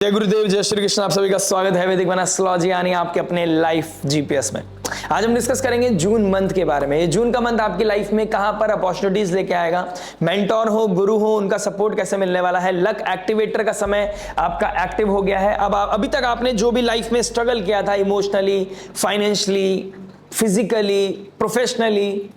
जय गुरुदेव, जय श्री कृष्ण। आप सभी का स्वागत है वैदिक वन एस्ट्रोलॉजी यानी आपके अपने लाइफ जीपीएस में। आज हम डिस्कस करेंगे जून मंथ के बारे में। ये जून का मंथ आपकी लाइफ में कहां पर अपॉर्चुनिटीज लेके आएगा, मेंटोर हो, गुरु हो, उनका सपोर्ट कैसे मिलने वाला है। लक एक्टिवेटर का समय आपका एक्टिव हो गया है। अब अभी तक आपने जो भी लाइफ में स्ट्रगल किया था, emotionally, financially, physically, professionally,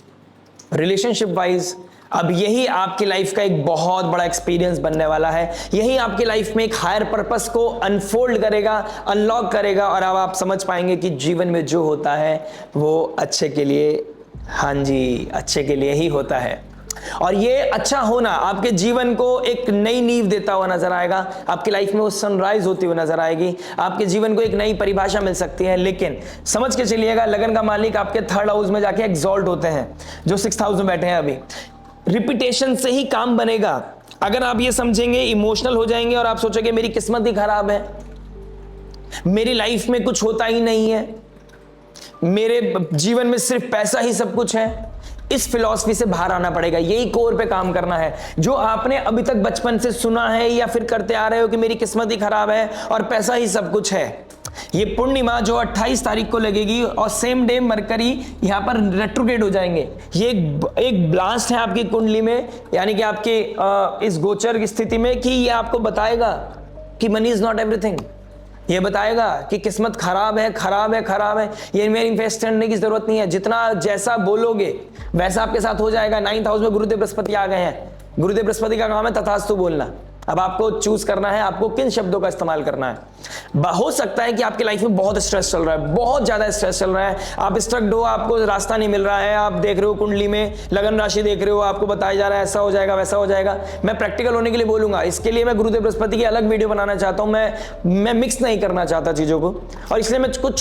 relationship wise, अब यही आपकी लाइफ का एक बहुत बड़ा एक्सपीरियंस बनने वाला है। यही आपकी लाइफ में एक हायर पर्पस को अनफोल्ड करेगा, अनलॉक करेगा, और अब आप समझ पाएंगे कि जीवन में जो होता है वो अच्छे के लिए, हाँ जी, अच्छे के लिए ही होता है। और ये अच्छा होना आपके जीवन को एक नई नींव देता हुआ नजर आएगा। आपकी लाइफ में वो सनराइज होती हुई नजर आएगी। आपके जीवन को एक नई परिभाषा मिल सकती है। लेकिन समझ के चलिएगा, लगन का मालिक आपके थर्ड हाउस में जाके एग्जॉल्ट होते हैं, जो सिक्स्थ हाउस में बैठे हैं अभी। रिपीटेशन से ही काम बनेगा। अगर आप ये समझेंगे, इमोशनल हो जाएंगे और आप सोचोगे मेरी किस्मत ही खराब है, मेरी लाइफ में कुछ होता ही नहीं है, मेरे जीवन में सिर्फ पैसा ही सब कुछ है, इस फिलॉसफी से बाहर आना पड़ेगा। यही कोर पे काम करना है। जो आपने अभी तक बचपन से सुना है या फिर करते आ रहे हो कि मेरी किस्मत ही खराब है और पैसा ही सब कुछ है, ये पूर्णिमा जो 28 तारीख को लगेगी और सेम डे मरकरी यहां पर रेट्रोग्रेड हो जाएंगे। ये एक ब्लास्ट है आपकी कुंडली में, यानी कि आपके इस गोचर की स्थिति में, कि ये आपको बताएगा कि मनी इज नॉट एवरीथिंग। ये बताएगा कि किस्मत खराब है, खराब है, खराब है। ये मैनिफेस्ट करने की जरूरत नहीं है। जितना जैसा बोलोगे वैसा आपके साथ हो जाएगा। 9th हाउस में गुरुदेव बृहस्पति आ गए हैं। गुरुदेव बृहस्पति का काम है तथास्तु बोलना। अब आपको चूज करना है आपको किन शब्दों का इस्तेमाल करना है। हो सकता है कि आपकी लाइफ में बहुत स्ट्रेस चल रहा है, बहुत ज्यादा स्ट्रेस चल रहा है, आप स्ट्रक्ड हो, आपको रास्ता नहीं मिल रहा है, आप देख रहे हो कुंडली में लगन राशि देख रहे हो, आपको बताया जा रहा है ऐसा हो जाएगा, वैसा हो जाएगा। मैं प्रैक्टिकल होने के लिए बोलूंगा, इसके लिए मैं गुरुदेव बृहस्पति की अलग वीडियो बनाना चाहता हूं। मैं मिक्स नहीं करना चाहता चीजों को, और इसलिए मैं कुछ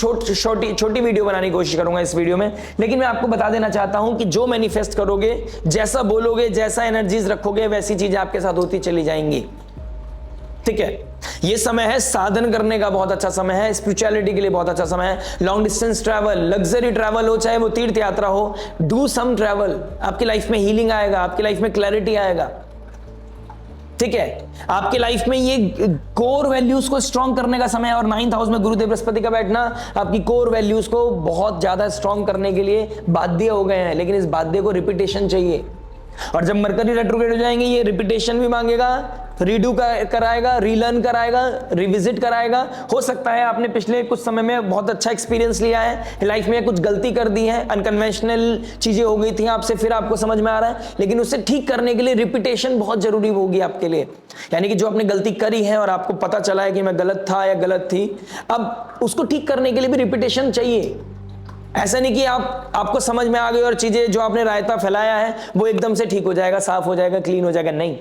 छोटी वीडियो बनाने की कोशिश करूंगा इस वीडियो में। लेकिन मैं आपको बता देना चाहता हूं कि जो मैनिफेस्ट करोगे, जैसा बोलोगे, जैसा एनर्जीज रखोगे, वैसी चीजें आपके साथ होती चली जाएंगी। ठीक है, ये समय है साधन करने का, बहुत अच्छा समय है, स्पिरिचुअलिटी के लिए बहुत अच्छा समय है। Long distance travel, luxury travel हो, चाहे वो तीर्थ यात्रा हो, डू सम ट्रैवल। आपकी लाइफ में हीलिंग आएगा, आपकी लाइफ में क्लैरिटी आएगा। ठीक है, आपकी लाइफ में ये कोर वैल्यूज को स्ट्रॉन्ग करने का समय है। और 9th हाउस में गुरुदेव बृहस्पति का बैठना आपकी कोर वैल्यूज को बहुत ज्यादा स्ट्रॉन्ग करने के लिए बाध्य हो गए हैं। लेकिन इस बाध्य को रिपीटेशन चाहिए, और जब मरकरी रेट्रोग्रेड हो जाएंगे, ये रिपीटेशन भी मांगेगा, रीडू कराएगा, रीलर्न कराएगा, रिविजिट कराएगा। हो सकता है आपने पिछले कुछ समय में बहुत अच्छा एक्सपीरियंस लिया है, लाइफ में कुछ गलती कर दी है, अनकन्वेंशनल चीजें हो गई थी आपसे, फिर आपको समझ में आ रहा है। लेकिन उसे ठीक करने के लिए रिपीटेशन बहुत जरूरी होगी आपके लिए। यानी कि जो आपने गलती करी है और आपको पता चला है कि मैं गलत था या गलत थी, अब उसको ठीक करने के लिए भी रिपीटेशन चाहिए। ऐसा नहीं कि आपको समझ में आ गई और चीजें जो आपने रायता फैलाया है वो एकदम से ठीक हो जाएगा, साफ हो जाएगा, क्लीन हो जाएगा। नहीं,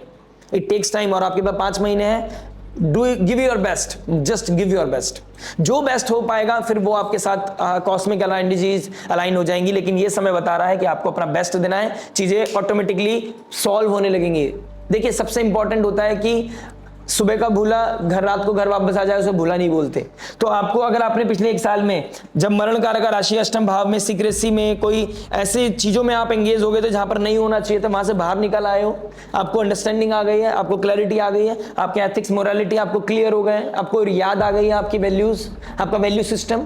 इट टेक्स टाइम। और आपके पास 5 महीने हैं। Do give your best, just give your best. जो बेस्ट हो पाएगा फिर वो आपके साथ कॉस्मिक एनर्जीज अलाइन हो जाएंगी। लेकिन ये समय बता रहा है कि आपको अपना बेस्ट देना है, चीजें ऑटोमेटिकली सॉल्व होने लगेंगी। देखिए, सबसे इंपॉर्टेंट होता है कि सुबह का भूला रात को घर वापस आ जाए, उसे भूला नहीं बोलते। तो आपको, अगर आपने पिछले 1 साल में जब मरण कारक राशि अष्टम भाव में, सीक्रेसी में, कोई ऐसी चीजों में आप एंगेज हो गए थे जहां पर नहीं होना चाहिए था, वहां से बाहर निकल आए हो, आपको अंडरस्टैंडिंग आ गई है, आपको क्लैरिटी आ गई है, आपके एथिक्स मोरालिटी आपको क्लियर हो गए, आपको याद आ गई है आपकी वैल्यूज, आपका वैल्यू सिस्टम,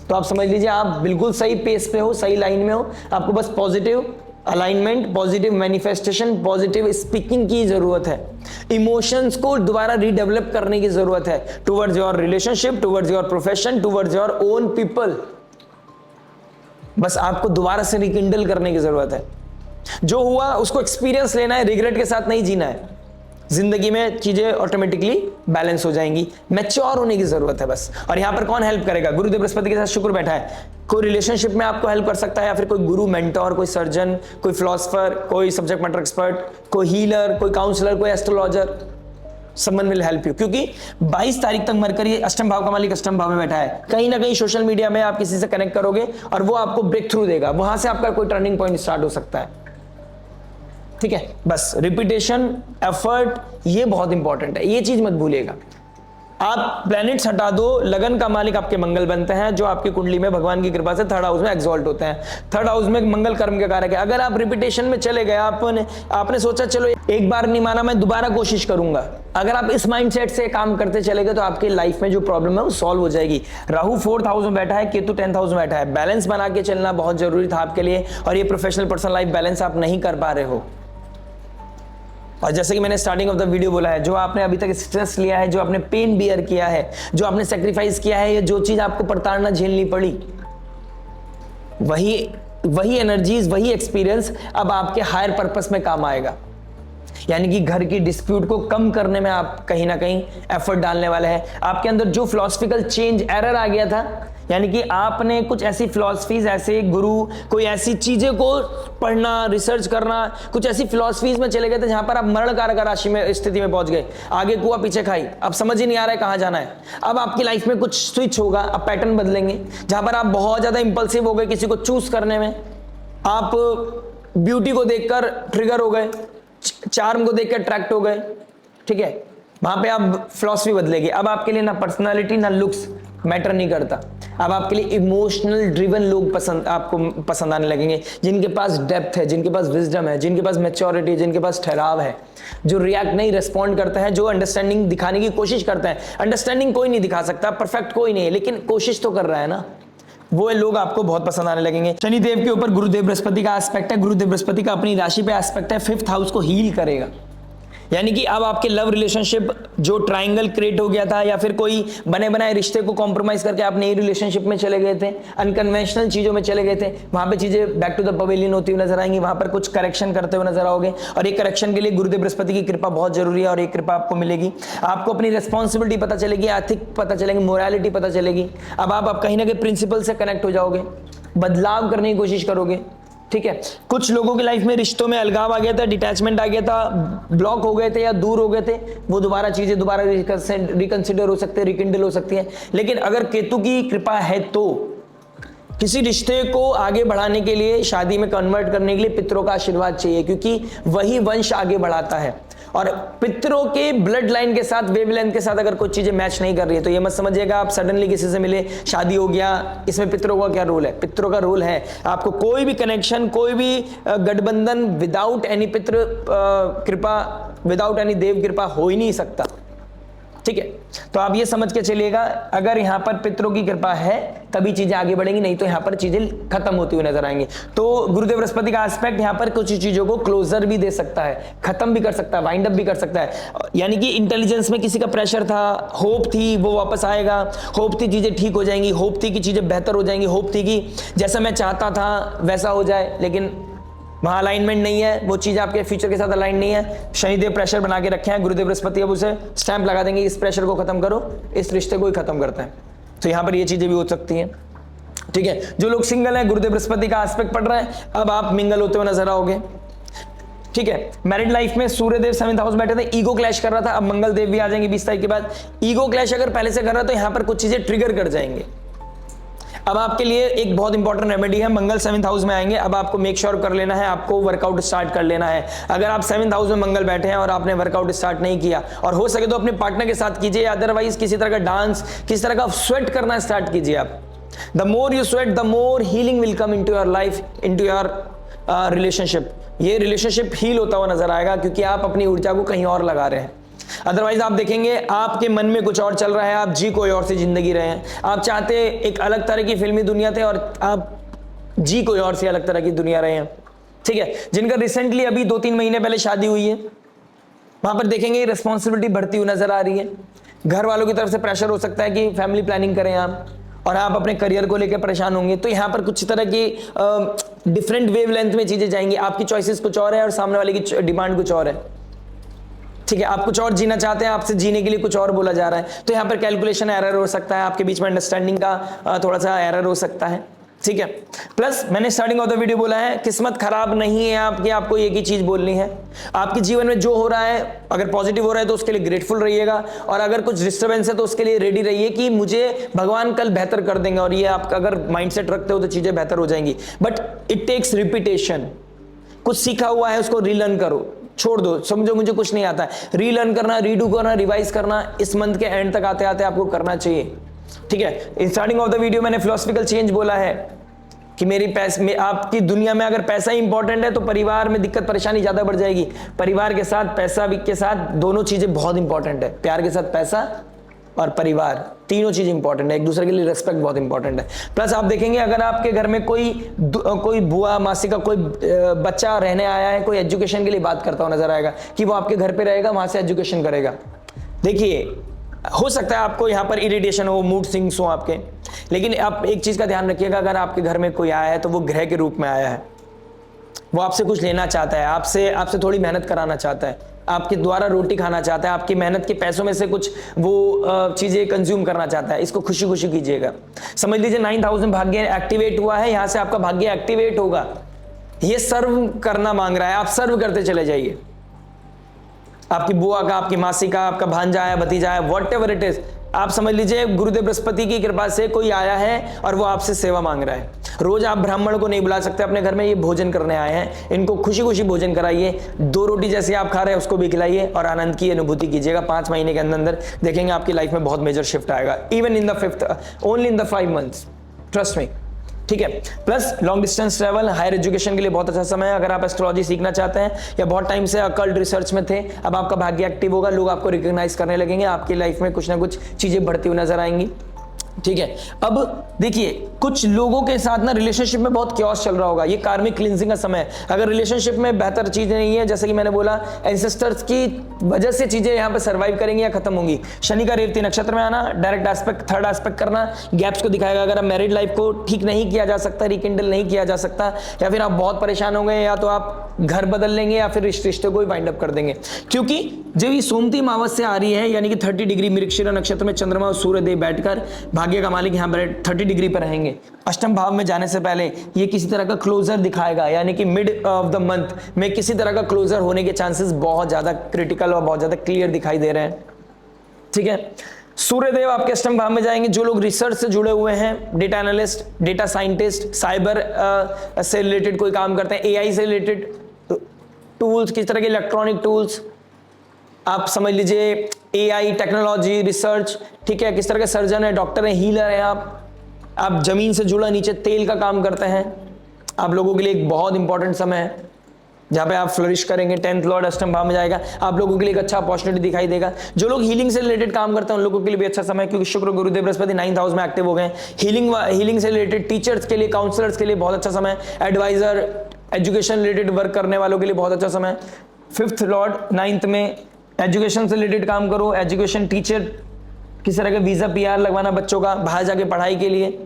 तो आप समझ लीजिए आप बिल्कुल सही पेस पे हो, सही लाइन में हो। आपको बस positive alignment, positive manifestation, positive speaking की जरूरत है। इमोशंस को दोबारा रीडेवलप करने की जरूरत है, towards your relationship, towards your profession, towards your own people. बस आपको दोबारा से रिकिंडल करने की जरूरत है। जो हुआ उसको एक्सपीरियंस लेना है, रिग्रेट के साथ नहीं जीना है। जिंदगी में चीजें ऑटोमेटिकली बैलेंस हो जाएंगी। मैच्योर होने की जरूरत है बस। और यहां पर कौन हेल्प करेगा? गुरुदेव बृहस्पति के साथ शुक्र बैठा है। कोई रिलेशनशिप में आपको हेल्प कर सकता है, या फिर कोई गुरु, मेंटोर, कोई सर्जन, कोई फिलोसफर, कोई सब्जेक्ट मैटर एक्सपर्ट, कोई हीलर, कोई काउंसलर, कोई astrologer. Someone will help you, क्योंकि 22 तारीख तक मरकरी अष्टम भाव का मालिक अष्टम भाव में बैठा है। कहीं ना कहीं सोशल मीडिया में आप किसी से कनेक्ट करोगे और वो आपको ब्रेक थ्रू देगा, वहां से आपका कोई टर्निंग पॉइंट स्टार्ट हो सकता है। ठीक है, बस रिपीटेशन, एफर्ट, ये बहुत इंपॉर्टेंट है, ये चीज मत भूलिएगा। आप प्लैनेट्स हटा दो, लगन का मालिक आपके मंगल बनते हैं, जो आपकी कुंडली में भगवान की कृपा से थर्ड हाउस में एग्जॉल्ट होते हैं। थर्ड हाउस में मंगल कर्म के कारक है। अगर आप रिपीटेशन में चले गए, आपने सोचा चलो एक बार नहीं माना, मैं दोबारा कोशिश करूंगा, अगर आप इस माइंडसेट से काम करते चले गए तो आपकी लाइफ में जो प्रॉब्लम है वो सॉल्व हो जाएगी। राहु 4th हाउस में बैठा है, केतु 10th हाउस में बैठा है। बैलेंस बना के चलना बहुत जरूरी था आपके लिए, और ये प्रोफेशनल पर्सनल लाइफ बैलेंस आप नहीं कर पा रहे हो। और जैसे कि मैंने स्टार्टिंग ऑफ द वीडियो बोला है, जो आपने अभी तक स्ट्रेस लिया है, जो आपने पेन बियर किया है, जो आपने सेक्रीफाइस किया है, या जो चीज आपको प्रताड़ना झेलनी पड़ी, वही एनर्जीज, वही एक्सपीरियंस अब आपके हायर पर्पस में काम आएगा। यानी कि घर की डिस्प्यूट को कम करने में आप कहीं ना कहीं एफर्ट डालने वाले हैं। आपके अंदर जो फिलॉसफिकल चेंज एरर आ गया था, यानी कि आपने कुछ ऐसी फिलॉसफीज, ऐसे गुरु, कोई ऐसी चीजें को पढ़ना, रिसर्च करना, कुछ ऐसी फिलॉसफीज में चले गए थे जहां पर आप मरण कारक राशि में स्थिति में पहुंच गए, आगे कुआ पीछे खाई, अब समझ ही नहीं आ रहा है कहां जाना है। अब आपकी लाइफ में कुछ स्विच होगा, अब पैटर्न बदलेंगे, जहां पर आप बहुत ज्यादा इंपल्सिव हो गए किसी को चूज करने में, आप ब्यूटी को देखकर ट्रिगर हो गए, चार्म को देखकर अट्रैक्ट हो गए, ठीक है, वहां पे आप फिलॉसफी बदलेगी। अब आपके लिए ना पर्सनालिटी ना लुक्स मैटर नहीं करता, अब आपके लिए इमोशनल ड्रिवन लोग आपको पसंद आने लगेंगे, जिनके पास डेप्थ है, जिनके पास विजडम है, जिनके पास मैच्योरिटी है, जिनके पास ठहराव है, जो रिएक्ट नहीं रिस्पॉन्ड करते हैं, जो अंडरस्टैंडिंग दिखाने की कोशिश करते हैं। अंडरस्टैंडिंग कोई नहीं दिखा सकता, परफेक्ट कोई नहीं है, लेकिन कोशिश तो कर रहा है ना, वो लोग आपको बहुत पसंद आने लगेंगे। शनिदेव के ऊपर गुरुदेव बृहस्पति का एस्पेक्ट है, गुरुदेव बृहस्पति का अपनी राशि पे एस्पेक्ट है, 5th हाउस को हील करेगा। यानी कि अब आपके लव रिलेशनशिप जो ट्रायंगल क्रिएट हो गया था, या फिर कोई बने बनाए रिश्ते को कॉम्प्रोमाइज करके आप नई रिलेशनशिप में चले गए थे, अनकन्वेंशनल चीजों में चले गए थे, वहां पे चीजें बैक टू द पवेलियन होती हुई नजर आएंगी, वहां पर कुछ करेक्शन करते हुए नजर आओगे, और एक करेक्शन के लिए गुरुदेव बृहस्पति की कृपा बहुत जरूरी है, और एक कृपा आपको मिलेगी। आपको अपनी रिस्पॉन्सिबिलिटी पता चलेगी, एथिक पता चलेगी, मोरालिटी पता चलेगी। अब आप कहीं ना कहीं प्रिंसिपल से कनेक्ट हो जाओगे, बदलाव करने की कोशिश करोगे, ठीक है। कुछ लोगों की लाइफ में रिश्तों में अलगाव आ गया था, डिटैचमेंट आ गया था, ब्लॉक हो गए थे या दूर हो गए थे, वो दोबारा चीजें दोबारा रिकंसिडर हो सकते हैं, रिकिंडल हो सकती हैं। लेकिन अगर केतु की कृपा है तो किसी रिश्ते को आगे बढ़ाने के लिए, शादी में कन्वर्ट करने के लिए पितरों का आशीर्वाद चाहिए, क्योंकि वही वंश आगे बढ़ाता है। और पितरों के ब्लड लाइन के साथ, वेवलेंथ के साथ अगर कुछ चीजें मैच नहीं कर रही है तो ये मत समझिएगा आप सडनली किसी से मिले, शादी हो गया, इसमें पितरों का क्या रोल है। पितरों का रोल है आपको कोई भी कनेक्शन, कोई भी गठबंधन विदाउट एनी पितृ कृपा, विदाउट एनी देव कृपा हो ही नहीं सकता, ठीक है। तो आप ये समझ के चलिएगा, अगर यहां पर पितरों की कृपा है तभी चीजें आगे बढ़ेंगी, नहीं तो यहां पर चीजें खत्म होती हुई नजर आएंगी। तो गुरुदेव बृहस्पति का एस्पेक्ट यहां पर कुछ चीजों को क्लोजर भी दे सकता है, खत्म भी कर सकता है, वाइंड अप भी कर सकता है। यानी कि इंटेलिजेंस में किसी का प्रेशर था, होप थी वो वापस आएगा, होप थी चीजें ठीक हो जाएंगी, होप थी कि चीजें बेहतर हो जाएंगी, होप थी कि जैसा मैं चाहता था वैसा हो जाए, लेकिन वहां अलाइनमेंट नहीं है, वो चीज आपके फ्यूचर के साथ अलाइन नहीं है। शनिदेव प्रेशर बना के रखे हैं, गुरुदेव बृहस्पति अब उसे स्टैंप लगा देंगे, इस प्रेशर को खत्म करो, इस रिश्ते को ही खत्म करते हैं। तो यहां पर ये चीजें भी हो सकती हैं, ठीक है। जो लोग सिंगल हैं, गुरुदेव बृहस्पति का एस्पेक्ट पड़ रहा है, अब आप मिंगल होते हुए नजर आओगे, ठीक है। मैरिड लाइफ में सूर्यदेव 7th हाउस बैठे थे, ईगो क्लैश कर रहा था, अब मंगल देव भी आ जाएंगे 20 तारीख के बाद। ईगो क्लैश अगर पहले से कर रहा है तो यहां पर कुछ चीजें ट्रिगर कर जाएंगे। अब आपके लिए एक बहुत इंपॉर्टेंट रेमेडी है, मंगल 7th हाउस में आएंगे, अब आपको मेक श्योर कर लेना है, आपको वर्कआउट स्टार्ट कर लेना है। अगर आप 7th हाउस में मंगल बैठे हैं और आपने वर्कआउट स्टार्ट नहीं किया, और हो सके तो अपने पार्टनर के साथ कीजिए, अदरवाइज किसी तरह का डांस, किसी तरह का स्वेट करना स्टार्ट कीजिए आप। The more you sweat the more healing will come into your life, into your relationship. ये रिलेशनशिप हील होता हुआ नजर आएगा, क्योंकि आप अपनी ऊर्जा को कहीं और लगा रहे हैं। अदरवाइज आप देखेंगे आपके मन में कुछ और चल रहा है, आप जी कोई और सी जिंदगी रहे हैं। आप चाहते एक अलग तरह की फिल्मी दुनिया थे और आप जी कोई और सी अलग तरह की दुनिया रहे हैं, ठीक है। जिनका रिसेंटली अभी 2-3 महीने पहले शादी हुई है, वहां पर देखेंगे रिस्पॉन्सिबिलिटी बढ़ती हुई नजर आ रही है। घर वालों की तरफ से प्रेशर हो सकता है कि फैमिली प्लानिंग करें आप, और आप अपने करियर को लेकर परेशान होंगे। तो यहाँ पर कुछ तरह की डिफरेंट वेवलेंथ में चीजें जाएंगी। आपकी चॉइसेस कुछ और है और सामने वाले की डिमांड कुछ और है, ठीक है। आप कुछ और जीना चाहते हैं, आपसे जीने के लिए कुछ और बोला जा रहा है। तो यहाँ पर कैलकुलेशन एरर हो सकता है, आपके बीच में अंडरस्टैंडिंग का थोड़ा सा एरर हो सकता है, ठीक है। प्लस मैंने स्टार्टिंग ऑफ द वीडियो बोला है, किस्मत खराब नहीं है आपकी, आपको एक ही चीज बोलनी है। आपके जीवन में जो हो रहा है, अगर पॉजिटिव हो रहा है तो उसके लिए ग्रेटफुल रहिएगा, और अगर कुछ डिस्टर्बेंस है तो उसके लिए रेडी रहिए कि मुझे भगवान कल बेहतर कर देंगे। और ये आपका अगर माइंडसेट रखते हो तो चीजें बेहतर हो जाएंगी। But it takes repetition. कुछ सीखा हुआ है उसको रीलर्न करो, छोड़ दो, समझो मुझे कुछ नहीं आता है, रीलर्न करना, रीडू करना, रिवाइज करना इस मंथ के एंड तक आते आते आपको करना चाहिए। ठीक है, स्टार्टिंग ऑफ द वीडियो मैंने फिलोसफिकल चेंज बोला है कि मेरी आपकी दुनिया में अगर पैसा इंपॉर्टेंट है तो परिवार में दिक्कत परेशानी ज्यादा बढ़ जाएगी। परिवार के साथ पैसा के साथ दोनों चीजें बहुत इंपॉर्टेंट है, प्यार के साथ पैसा और परिवार, तीनों चीज इंपॉर्टेंट है, एक दूसरे के लिए रिस्पेक्ट बहुत इंपॉर्टेंट है। प्लस आप देखेंगे अगर आपके घर में कोई बुआ मासी का कोई बच्चा रहने आया है, कोई एजुकेशन के लिए बात करता हुआ नजर आएगा कि वो आपके घर पे रहेगा, वहां से एजुकेशन करेगा। देखिए हो सकता है आपको यहाँ पर इरिटेशन हो, मूड स्विंग्स हो आपके, लेकिन आप एक चीज का ध्यान रखिएगा, अगर आपके घर में कोई आया है तो वो ग्रह के रूप में आया है, वो आपसे कुछ लेना चाहता है, आपसे थोड़ी मेहनत कराना चाहता है, आपके द्वारा रोटी खाना चाहता है, आपकी मेहनत के पैसों में से कुछ वो चीजें कंज्यूम करना चाहता है। इसको खुशी खुशी कीजिएगा। समझ लीजिए 9th हाउस में भाग्य एक्टिवेट हुआ है, यहां से आपका भाग्य एक्टिवेट होगा। ये सर्व करना मांग रहा है, आप सर्व करते चले जाइए। आपकी बुआ का, आपकी मासी का, आपका भांजा है, भतीजा है, वॉट एवर इट इज, आप समझ लीजिए गुरुदेव बृहस्पति की कृपा से कोई आया है और वो आपसे सेवा मांग रहा है। रोज आप ब्राह्मण को नहीं बुला सकते अपने घर में, ये भोजन करने आए हैं, इनको खुशी खुशी भोजन कराइए, 2 रोटी जैसे आप खा रहे हैं उसको भी खिलाइए और आनंद की अनुभूति कीजिएगा। 5 महीने के अंदर अंदर देखेंगे आपकी लाइफ में बहुत मेजर शिफ्ट आएगा, even in the 5th, only in the 5 months, trust me. ठीक है, plus long distance travel, higher education के लिए बहुत अच्छा समय है। अगर आप एस्ट्रोलॉजी सीखना चाहते हैं या बहुत टाइम से अकल्ट रिसर्च में थे, अब आपका भाग्य एक्टिव होगा, लोग आपको रिकॉग्नाइज करने लगेंगे, आपकी लाइफ में कुछ ना कुछ चीजें बढ़ती हुई नजर आएंगी। ठीक है, अब देखिए कुछ लोगों के साथ ना रिलेशनशिप में बहुत क्योस चल रहा होगा, ये कार्मिक क्लींजिंग का समय है। अगर रिलेशनशिप में बेहतर चीजें नहीं है, जैसे कि मैंने बोला एंसेस्टर्स की वजह से चीजें यहाँ पे सर्वाइव करेंगी या खत्म होंगी। शनि का रेवती नक्षत्र में आना, डायरेक्ट एस्पेक्ट, थर्ड एस्पेक्ट करना गैप्स को दिखाएगा। अगर आप मैरिड लाइफ को ठीक नहीं किया जा सकता, रिकिंडल नहीं किया जा सकता, या फिर आप बहुत परेशान हो गए, या तो आप घर बदल लेंगे या फिर रिश्ते को ही वाइंड अप कर देंगे। क्योंकि जब ये सोमती अमावस्या आ रही है, यानी कि 30 डिग्री मृगशिरा नक्षत्र में चंद्रमा और सूर्य देव बैठकर भाग्य का मालिक यहाँ पर 30 डिग्री पर रहेंगे। अष्टम भाव में जाने से पहले ये किसी तरह का क्लोजर दिखाएगा, यानी कि मिड ऑफ द मंथ में किसी तरह का क्लोजर होने के चांसेस बहुत ज्यादा क्रिटिकल और बहुत ज्यादा क्लियर दिखाई दे रहे हैं। ठीक है, सूर्यदेव आपके अष्टम भाव में जाएंगे। जो लोग रिसर्च से जुड़े हुए हैं, data analyst, data scientist, cyber से रिलेटेड कोई काम करते हैं, एआई से रिलेटेड टूल्स, किस तरह के इलेक्ट्रॉनिक टूल्स, आप समझ लीजिए एआई, टेक्नोलॉजी, रिसर्च, ठीक है, किस तरह के सर्जन है, डॉक्टर है, हीलर है, आप जमीन से जुड़ा नीचे तेल का काम करते हैं, आप लोगों के लिए एक बहुत इंपॉर्टेंट समय है जहां पे आप फ्लरिश करेंगे। 10th लॉर्ड अष्टम भाव में जाएगा, आप लोगों के लिए एक अच्छा अपॉर्चुनिटी दिखाई देगा। जो लोग हीलिंग से रिलेटेड काम करते हैं उन लोगों के लिए भी अच्छा समय है, क्योंकि शुक्र गुरुदेव बृहस्पति 9th हाउस में एक्टिव हो गए। हीलिंग से रिलेटेड टीचर्स के लिए, काउंसलर्स के लिए बहुत अच्छा समय, एडवाइजर, एजुकेशन रिलेटेड वर्क करने वालों के लिए बहुत अच्छा समय। 5th लॉर्ड 9th में, एजुकेशन से रिलेटेड काम करो, एजुकेशन, टीचर, किस तरह का वीजा पीआर लगवाना बच्चों का बाहर जाके पढ़ाई के लिए,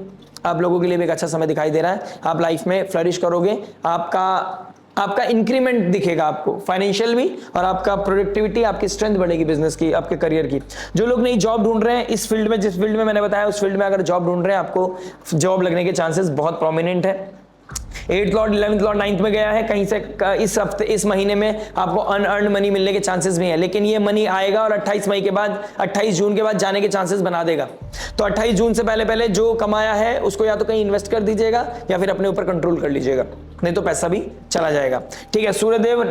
आप लोगों के लिए भी एक अच्छा समय दिखाई दे रहा है। आप लाइफ में फ्लरिश करोगे, आपका इंक्रीमेंट दिखेगा आपको फाइनेंशियल भी, और आपका प्रोडक्टिविटी, आपकी स्ट्रेंथ बढ़ेगी बिजनेस की, आपके करियर की। जो लोग नई जॉब ढूंढ रहे हैं इस फील्ड में, जिस फील्ड में मैंने बताया उस फील्ड में अगर जॉब ढूंढ रहे हैं, आपको जॉब लगने के चांसेस बहुत प्रोमिनेंट है। 8th Lord 11th Lord 9th में गया है, कहीं से इस हफ्ते, इस महीने में आपको अनअर्न मनी मिलने के चांसेस भी हैं, लेकिन ये मनी आएगा और 28 मई के बाद, 28 जून के बाद जाने के चांसेस बना देगा। तो 28 जून से पहले पहले जो कमाया है उसको या तो कहीं इन्वेस्ट कर दीजिएगा या फिर अपने ऊपर कंट्रोल कर लीजिएगा, नहीं तो पैसा भी चला जाएगा। ठीक है, सूर्यदेव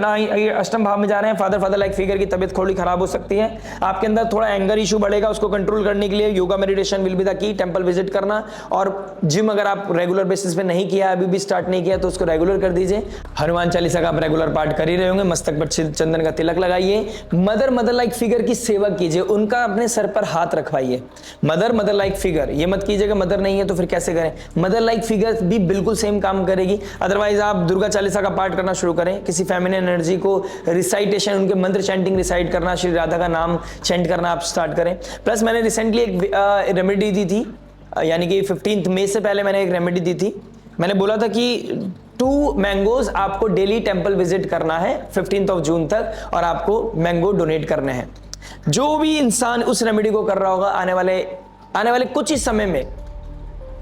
अष्टम भाव में जा रहे हैं। फादर लाइक फिगर की तबियत थोड़ी खराब हो सकती है, आपके अंदर थोड़ा एंगर इशू बढ़ेगा, उसको कंट्रोल करने के लिए yoga meditation will be the key. Temple visit करना, और जिम अगर आप रेगुलर बेसिस पे नहीं किया, अभी भी स्टार्ट नहीं किया, तो उसको रेगुलर कर दीजिए। हनुमान चालीसा का आप रेगुलर पाठ कर ही रहे होंगे, मस्तक पर चंदन का तिलक लगाइए। मदर लाइक फिगर की सेवा कीजिए, उनका अपने सर पर हाथ रखवाइए। मदर लाइक फिगर, ये मत कीजिएगा मदर नहीं है तो फिर कैसे करें। मदर लाइक फिगर भी बिल्कुल सेम काम करेगी। अदरवाइज आप दुर्गा चालीसा का पाठ करना शुरू करें, किसी फेमिनिन एनर्जी को रिसाइटेशन, उनके मंत्र चैंटिंग रिसाइट करना, श्री राधा का नाम चैंट करना आप स्टार्ट करें। प्लस मैंने रिसेंटली एक रेमेडी दी थी, यानी कि 15 मई से पहले मैंने एक रेमेडी दी थी। मैंने बोला था कि 2 मैंगोज आपको डेली टेंपल विजिट करना है 15 जून तक, और आपको मैंगो डोनेट करने हैं। जो भी इंसान उस रेमेडी को कर रहा होगा, आने वाले कुछ ही समय में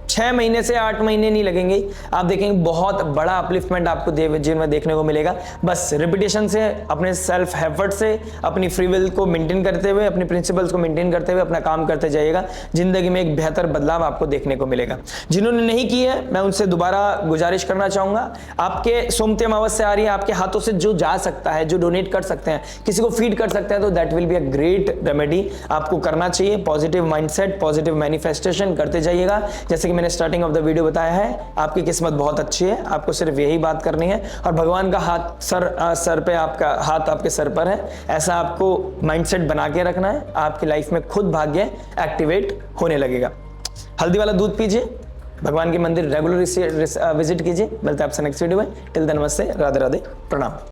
6 महीने से 8 महीने नहीं लगेंगे, आप देखेंगे बहुत बड़ा अपलिफ्टमेंट आपको जीवन में देखने को मिलेगा। बस रिपीटेशन से, अपने सेल्फ एफर्ट से, अपनी फ्री विल को मेंटेन करते हुए, अपने प्रिंसिपल्स को मेंटेन करते हुए अपना काम करते जाइएगा, जिंदगी में एक बेहतर बदलाव आपको देखने को मिलेगा। जिन्होंने नहीं की है, मैं उनसे दोबारा गुजारिश करना चाहूंगा, आपके सोमती अमावस्या आ रही है, आपके हाथों से जो जा सकता है, जो डोनेट कर सकते हैं, किसी को फीड कर सकते हैं, तो that will be a great remedy. आपको करना चाहिए। पॉजिटिव माइंडसेट, पॉजिटिव मैनिफेस्टेशन करते जाइएगा। जैसे कि मैंने स्टार्टिंग ऑफ द वीडियो बताया है, आपकी किस्मत बहुत अच्छी है, आपको सिर्फ यही बात करनी है और भगवान का हाथ सर पे, आपका हाथ आपके सर पर है, ऐसा आपको माइंडसेट बना के रखना है। आपकी लाइफ में खुद भाग्य एक्टिवेट होने लगेगा। हल्दी वाला दूध पीजिए, भगवान के मंदिर रेगुलर विजिट कीजिए। मिलते हैं आपसे नेक्स्ट वीडियो में। टिल देन नमस्ते, राधे राधे, प्रणाम।